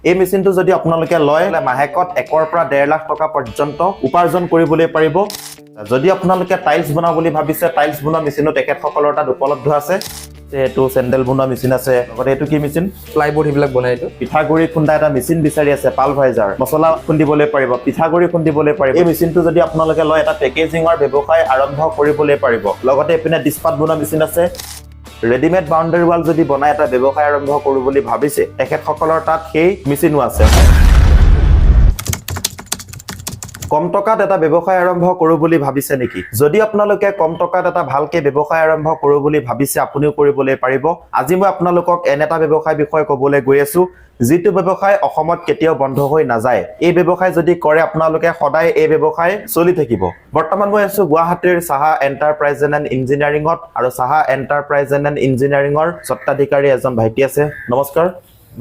এই মেচিনটো যদি আপোনালোকে লয় মাহেকত 1 পৰা 1.5 লাখ টকা পৰ্যন্ত উপাৰ্জন কৰিবলৈ পাৰিব যদি আপোনালোকে টাইলছ বনাও বুলি ভাবিছে টাইলছ বনোৱা মেচিনো তেখেতসকলৰ তাত উপলব্ধ আছে এটো স্যান্ডেল বনোৱা মেচিন আছে লগতে এটো কি মেচিন প্লাইবোৰ্ড হিবিলাক বনাই এটো পিঠাগুৰি খুন্দা এটা মেচিন বিচাৰি আছে পালভাইজাৰ মছলা খুন্দিবলৈ পাৰিব পিঠাগুৰি খুন্দিবলৈ পাৰিব এই মেচিনটো যদি আপোনালোকে লয় এটা পেকেজিংৰ ব্যৱসায় আৰম্ভ কৰিবলৈ পাৰিব লগতে এপিনে ডিসপাত বনোৱা মেচিন আছে ৰেডিমেড বাউন্ডাৰী ওয়াল যদি বনাই এটা ব্যৱসায় আৰম্ভ কৰো বুলি ভাবিছে তেখেতসকলৰ তাত সেই মেচিনো আছে কম টকাত এটা ব্যৱসায় আৰম্ভ কৰো বুলি ভাবিছে নেকি যদি আপোনালোকে কম টকাত এটা ভালকে ব্যৱসায় আৰম্ভ কৰো বুলি ভাবিছে আপুনিও কৰিবলৈ পাৰিব আজি মই আপোনালোকক এনেটা ব্যৱসায় বিষয় ক'বলৈ গৈ আছো যিটো ব্যৱসায় অসমত কেতিয়াও বন্ধ হৈ নাযায় এই ব্যৱসায় যদি কৰে আপোনালোকে সদায় এই ব্যৱসায় চলি থাকিব বৰ্তমান মই আছো গুৱাহাটীৰ সাহা এন্টাৰপ্ৰাইজ এণ্ড ইঞ্জিনিয়াৰিংত আৰু সাহা এন্টাৰপ্ৰাইজ এণ্ড ইঞ্জিনিয়াৰিংৰ স্বত্বাধিকাৰী এজন ভাইটি আছে নমস্কাৰ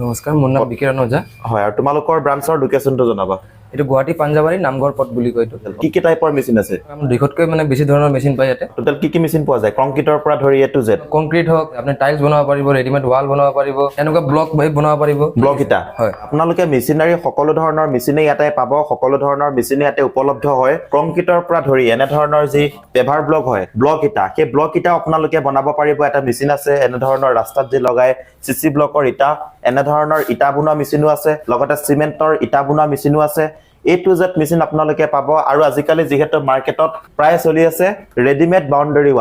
নমস্কাৰ মোৰ নাম বিকিৰণ ওজা হয় আৰু তোমালোকৰ ব্ৰাঞ্চৰ লোকেশনটো জনাবা এটো গুৱাহাটী পাঞ্জাবাৰী নামঘৰ পথ বুলি কয় এটো কি টাইপৰ মেচিন আছে আমাৰ দুইখতকৈ মানে বেছি ধৰণৰ মেচিন পায় ইয়াতে টোটাল কি মেচিন পোৱা যায় কংক্ৰিটৰ পৰা ধৰি এ টু জেড কংক্ৰিট হক আপুনি টাইলছ বনাব পাৰিব ৰেডিমেড ৱাল বনাব পাৰিব এনেকুৱা ব্লক ভাই বনাব পাৰিব ব্লক ইটা হয় আপোনালোকে মেচিনাৰী সকলো ধৰণৰ মেচিনে ইয়াতে পাব সকলো ধৰণৰ মেচিনে ইয়াতে উপলব্ধ হয় কংক্ৰিটৰ পৰা ধৰি এনে ধৰণৰ যি পেভাৰ ব্লক হয় ব্লক ইটা সেই ব্লক ইটা আপোনালোকে বনাব পাৰিব এটা মেচিন আছে এনে ধৰণৰ ৰাস্তাত যি লগাই সিসি ব্লকৰ ইটা এনে ধৰণৰ ইটা বনোৱা মেচিনো আছে লগতে সিমেন্টৰ ইটা বনোৱা মেচিনো আছে A to Z মেচিন আপোনালোকে পাব আৰু আজিকালি যেহেতু মাৰ্কেটত প্ৰায় চলি আছে ৰেডিমেড বাউন্ডাৰী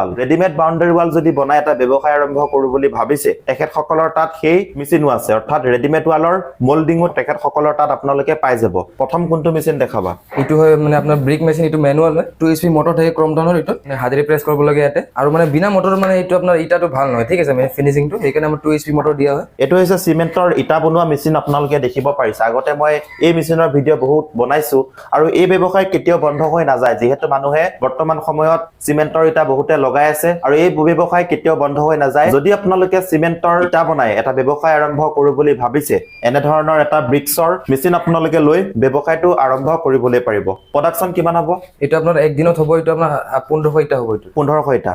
ওয়াল যদি বনাই এটা ব্যৱসায় আৰম্ভ কৰো বুলি ভাবিছে তেখেতসকলৰ তাত সেই মেচিনো আছে অৰ্থাৎ ৰেডিমেড ওয়ালৰ মোল্ডিংও তেখেতসকলৰ তাত আপোনালোকে পাই যাব প্ৰথম কোনটো মেচিন দেখাবা এটো হয় মানে আপোনাৰ ব্ৰিক মেচিন এটো ম্যানুয়াল হয় 2 HP মটৰ থাকে ক্ৰমটনৰ এটো হাতেৰে প্ৰেছ কৰিব লাগে ইয়াতে আৰু মানে বিনা মটৰ মানে এটো আপোনাৰ ইটাটো ভাল নহয় ঠিক আছে মানে ফিনিশিংটো সেইকাৰণে আমাৰ 2 HP মটৰ দিয়া হয় এটো হৈছে সিমেন্টৰ ইটা বনোৱা মেচিন আপোনালোকে দেখিব পাৰিছে আগতে মই এই মেচিনৰ ভিডিও বহুত বনাইছো আৰু এই ব্যৱসায় কেতিয়াও বন্ধ হৈ নাযায় যেহেতু মানুহে বৰ্তমান সময়ত সিমেন্টৰ ইটা বহুতে লগাই আছে আৰু এই ব্যৱসায় কেতিয়াও বন্ধ হৈ নাযায় যদি আপোনালোকে সিমেন্টৰ ইটা বনাই এটা ব্যৱসায় আৰম্ভ কৰো বুলি ভাবিছে এনে ধৰণৰ এটা ব্ৰিক্সৰ মেচিন আপোনালোকে লৈ ব্যৱসায়টো আৰম্ভ কৰিবলৈ পাৰিব প্ৰডাকচন কিমান হ'ব এটো আপোনাৰ এক দিনত হ'ব এটো আপোনাৰ 1500 ইটা হ'ব এটো 1500 ইটা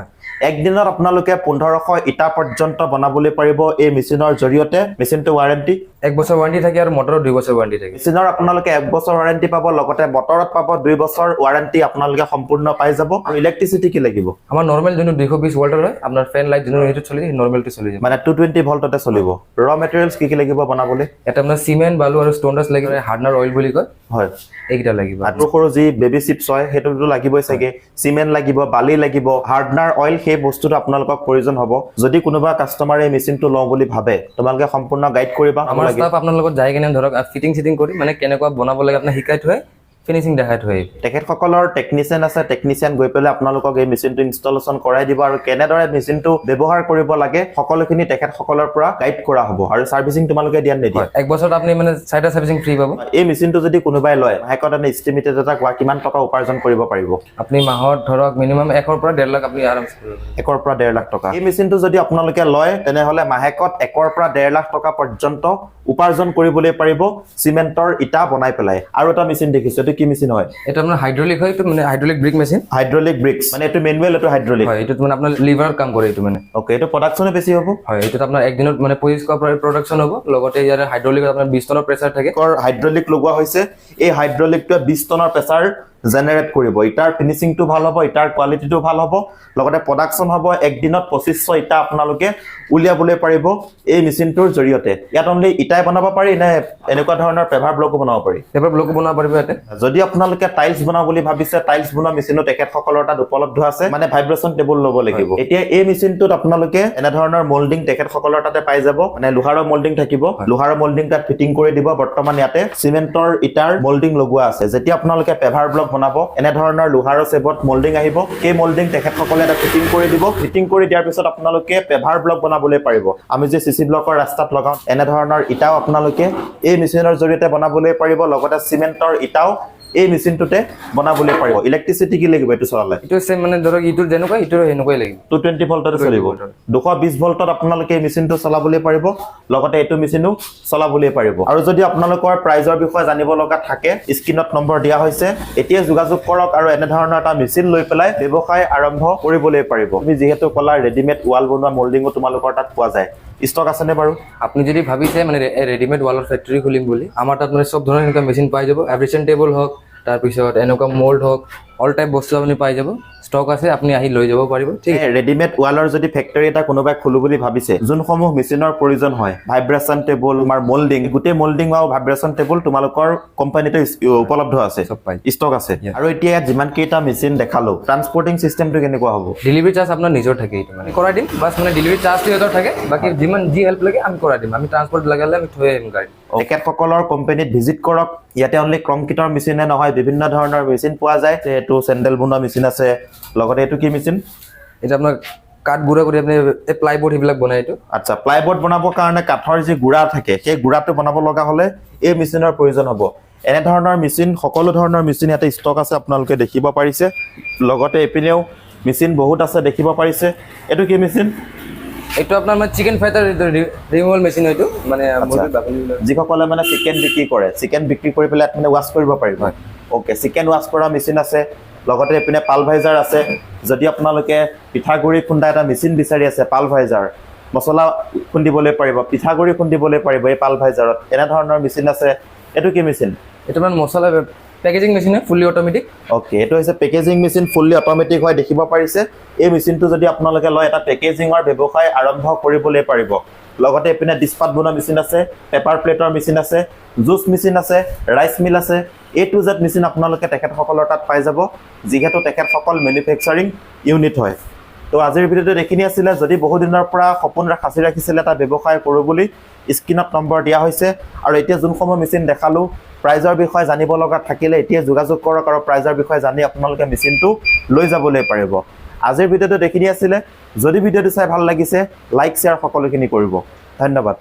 একদিনত আপোনালোকে 1500 ইটা পৰ্যন্ত বনাবলৈ পাৰিব এই মেচিনৰ জৰিয়তে মেচিনটো ওয়াৰেন্টি 1 বছৰ ওয়াৰেন্টি থাকে আৰু মটৰৰ 2 বছৰ ওয়াৰেন্টি থাকে মেচিনৰ আপোনালোকে 1 বছৰ ওয়াৰেন্টি পাব লগতে মটৰত পাব 2 বছৰ ওয়াৰেন্টি আপোনালোকে সম্পূৰ্ণ পাই যাব আৰু ইলেক্ট্ৰিসিটি কি লাগিব আমাৰ নৰমাল যোনটো 220 ভোল্টৰ হয় আপোনাৰ ফেন লাইট যোনটো হেতু চলি নৰমালটো চলি যায় মানে 220 ভোল্টতে চলিব ৰ মেটেৰিয়েলছ কি লাগিব বনাবলৈ এটা আপোনাৰ সিমেন্ট বালু আৰু ষ্টোন ডাস্ট লাগিব হাৰ্ডনাৰ অইল বুলি কয় হয় এইটা লাগিব আৰু সৰু যি বেবি চিপছ হয় হেতুটো লাগিবই চাগে সিমেন্ট লাগিব বালি লাগিব হাৰ্ডনাৰ অইল সেই বস্তুটো আপোনালোকক প্ৰয়োজন হ'ব যদি কোনোবা কাস্টমাৰে এই মেচিনটো লওঁ বুলি ভাবে তোমালোকে সম্পূৰ্ণ গাইড কৰিবা আমাৰ ষ্টাফ আপোনাৰ লগত যাই কিনে ধৰক ফিটিং কৰি মানে কেনেকুৱা বনাব লাগে আপুনি শিকাই থৈ ফিনিশিং দেখাই থৈ তেখেতসকলৰ টেকনিচিয়ান আছে টেকনিচিয়ান গৈ পেলাই আপোনালোকক এই মেচিনটো ইনষ্টলেচন কৰাই দিব আৰু কেনেদৰে মেচিনটো ব্যৱহাৰ কৰিব লাগে সকলোখিনি তেখেতসকলৰ পৰা গাইড কৰা হ'ব আৰু সাৰ্ভিসিং তোমালোকে দিয়া নিদিয়ে এক বছৰত আপুনি মানে চাইটা সাৰ্ভিসিং ফ্ৰী পাব এই মেচিনটো যদি কোনোবাই লয় মাহেকত এনে এস্টিমেটেড এটা কিমান টকা উপাৰ্জন কৰিব পাৰিব আপুনি মাহত ধৰক মিনিমাম 1 পৰা 1.5 লাখ আপুনি আৰামছে কৰিব 1 পৰা 1.5 লাখ টকা এই মেচিনটো যদি আপোনালোকে লয় তেনেহলে মাহেকত 1 পৰা 1.5 লাখ টকা পৰ্যন্ত উপাৰ্জন কৰিবলৈ পাৰিব সিমেন্টৰ ইটা বনাই পেলাই আৰু এটা মেচিন দেখিছো কি মেচিন হয় এটা আপোনাৰ হাইড্ৰলিক হয় এটো মানে hydraulic brick machine hydraulic bricks মানে এটো ম্যানুয়াল এটো হাইড্ৰলিক হয় এটো মানে আপোনাৰ লিভাৰ কাম কৰে এটো মানে ওকে এটো প্ৰডাকচনে বেছি হ'ব হয় এটো আপোনাৰ এক দিনত মানে 25 কা প্ৰডাকচন হ'ব লগতে ইয়াৰ হাইড্ৰলিক আপোনাৰ 20 টনৰ প্ৰেসাৰ থাকে হাইড্ৰলিক লগোৱা হৈছে এই হাইড্ৰলিকটো 20 টনৰ প্ৰেসাৰ জেনাৰেট কৰিব ইটাৰ ফিনিশিংটো ভাল হ'ব ইটাৰ কোৱালিটিটো ভাল হ'ব লগতে প্ৰডাকচন হ'ব এক দিনত 2500 ইটা আপোনালোকে উলিয়াবলৈ পাৰিব এই মেচিনটোৰ জৰিয়তে ইয়াত অনলি ইটাই বনাব পাৰি নে এনেকুৱা ধৰণৰ পেভাৰ ব্লকো বনাব পাৰি পেভাৰ ব্লকো বনাব পাৰিব ইয়াতে যদি আপোনালোকে টাইলছ বনাও বুলি ভাবিছে টাইলছ বনোৱা মেচিনো তেখেতসকলৰ তাত উপলব্ধ আছে মানে ভাইব্ৰেচন টেবুল ল'ব লাগিব এতিয়া এই মেচিনটোত আপোনালোকে এনে ধৰণৰ মোল্ডিং তেখেতসকলৰ তাতে পাই যাব মানে লোহাৰৰ মোল্ডিং থাকিব লোহাৰৰ মোল্ডিং তাত ফিটিং কৰি দিব বৰ্তমান ইয়াতে সিমেন্টৰ ইটাৰ মোল্ডিং লগোৱা আছে যেতিয়া আপোনালোকে পেভাৰ ব্লক বনাব এনে ধৰণৰ লোহাৰৰ সেবত মোল্ডিং আহিব এই মোল্ডিং তেখেতসকলে এটা ফিটিং কৰি দিব ফিটিং কৰি দিয়াৰ পিছত আপোনালোকে পেভাৰ ব্লক বনাবলৈ পাৰিব আমি যে সিসি ব্লকৰ ৰাস্তাত লগাও এনে ধৰণৰ ইটাও আপোনালোকে এই মেচিনৰ জৰিয়তে বনাবলৈ পাৰিব লগতে সিমেন্টৰ ইটাও এই মেচিনটোতে বনাবলৈ পাৰিব ইলেক্ট্ৰিসিটি কি লাগিব এটো চলালে এটো সেম মানে ধৰক ইটোৰ যেনেকুৱা ইটোৰ হেনেকুৱাই লাগিব 220 ভোল্টতে চলিব 220 ভোল্টত আপোনালোকে এই মেচিনটো চলাবলৈ পাৰিব লগতে এটো মেচিনো চলাবলৈ পাৰিব আৰু যদি আপোনালোকৰ প্ৰাইজৰ বিষয়ে জানিব লগা থাকে স্ক্ৰিনত নম্বৰ দিয়া হৈছে এতিয়া যোগাযোগ কৰক আৰু এনে ধৰণৰ এটা মেচিন লৈ পেলাই ব্যৱসায় আৰম্ভ কৰিবলৈ পাৰিব তুমি যেহেতু কলা ৰেডিমেড ওয়াল বনোৱা মোল্ডিংও তোমালোকৰ তাত পোৱা যায় ষ্টক আছেনে বাৰু? আপুনি যদি ভাবিছে মানে ৰেডিমেড ৱালৰ ফেক্টৰী খুলিম বুলি, আমাৰ তাত মানে চব ধৰণৰ এনেকুৱা মেচিন পাই যাব। এভ্ৰিচন টেবল হওক, তাৰপিছত এনেকুৱা মল্ড হওক, অল টাইপ বস্তু আপুনি পাই যাব। ষ্টক আছে, আপুনি আহি লৈ যাব পাৰিব। ঠিক আছে। ৰেডিমেড ৱালৰ যদি ফেক্টৰী এটা কোনোবাই খোলো বুলি ভাবিছে, যোনসমূহ মেচিনৰ প্ৰয়োজন হয়, ভাইব্ৰেচন টেবল, আমাৰ মল্ডিং, গোটেই মল্ডিং আৰু ভাইব্ৰেচন টেবল তোমালোকৰ কোম্পানীতে উপলব্ধ আছে, চব পাই ষ্টক আছে। আৰু এতিয়া ইয়াত যিমান কেইটা মেচিন দেখালো, ট্ৰান্সপৰ্টিং চিষ্টেমটো কেনেকুৱা হ'ব? ডেলিভাৰী চাৰ্জ আপোনাৰ নিজৰ থাকে, এইটো মানে কৰাই দিম। বাছ মানে ডেলিভাৰী চাৰ্জটো সিহঁতৰ থাকে, বাকী যিমান যি হেল্প লাগে আমি কৰাই দিম। আমি ট্ৰান্সপৰ্ট লগালে আমি থৈ আহিম গাড়ী। তেখেতসকলৰ কোম্পানীত ভিজিট কৰক। ইয়াতে অনলি কংক্ৰিটৰ মেচিনে নহয়, বিভিন্ন ধৰণৰ মেচিন পোৱা যায়। এইটো চেণ্ডেল বনোৱা মেচিন আছে, লগতে এইটো কি মেচিন? এইটো আপোনাৰ কাঠ গুড়া কৰি আপুনি এই প্লাইবোৰ্ড সেইবিলাক বনাই এইটো। আচ্ছা, প্লাইবোৰ্ড বনাবৰ কাৰণে কাঠৰ যি গুড়া থাকে, সেই গুড়াটো বনাব লগা হ'লে এই মেচিনৰ প্ৰয়োজন হ'ব। এনেধৰণৰ মেচিন, সকলো ধৰণৰ মেচিন ইয়াতে ষ্টক আছে, আপোনালোকে দেখিব পাৰিছে। লগতে এইপিনেও মেচিন বহুত আছে, দেখিব পাৰিছে। এইটো কি মেচিন? এইটো আপোনাৰ মানে চিকেন ফাইটাৰ ৰিমুভেল মেচিন। এইটো মানে যিসকলে মানে চিকেন বিক্ৰী কৰে, চিকেন বিক্ৰী কৰি পেলাই মানে ৱাছ কৰিব পাৰিব। অ'কে, চিকেন ৱাছ কৰা মেচিন আছে। লগতে এইপিনে পালভাইজাৰ আছে। যদি আপোনালোকে পিঠাগুড়ি খুন্দা এটা মেচিন বিচাৰি আছে, পালভাইজাৰ, মছলা খুন্দিবলৈ পাৰিব, পিঠাগুড়ি খুন্দিবলৈ পাৰিব এই পালভাইজাৰত, এনেধৰণৰ মেচিন আছে। এইটো কি মেচিন? এইটো মানে মছলা পেকেজিং মেচিন হয়, ফুল্লি অট'মেটিক। অ'কে, এইটো হৈছে পেকেজিং মেচিন, ফুল্লি অট'মেটিক হয়, দেখিব পাৰিছে। এই মেচিনটো যদি আপোনালোকে লয়, এটা পেকেজিঙৰ ব্যৱসায় আৰম্ভ কৰিবলৈ পাৰিব। লগতে এইপিনে ডিছপাত বনোৱা মেচিন আছে, পেপাৰ প্লেটৰ মেচিন আছে, জুচ মেচিন আছে, ৰাইচ মিল আছে। A to Z মেচিন আপোনালোকে তেখেতসকলৰ তাত পাই যাব, যিহেতু তেখেতসকল মেনুফেকচাৰিং ইউনিট হয়। তো আজিৰ ভিডিঅ'টো এইখিনি আছিলে। যদি বহুদিনৰ পৰা সপোন সাঁচি ৰাখিছিলে এটা ব্যৱসায় কৰোঁ বুলি, স্ক্ৰীণত নম্বৰ দিয়া হৈছে। আৰু এতিয়া যোনসমূহ মেচিন দেখালোঁ, প্ৰাইজৰ বিষয়ে জানিব লগা থাকিলে এতিয়া যোগাযোগ কৰক আৰু প্ৰাইজৰ বিষয়ে জানি আপোনালোকে মেচিনটো লৈ যাবলৈ পাৰিব। আজিৰ ভিডিঅ'টো এইখিনি আছিলে। যদি ভিডিঅ'টো চাই ভাল লাগিছে, লাইক শ্বেয়াৰ সকলোখিনি কৰিব। ধন্যবাদ।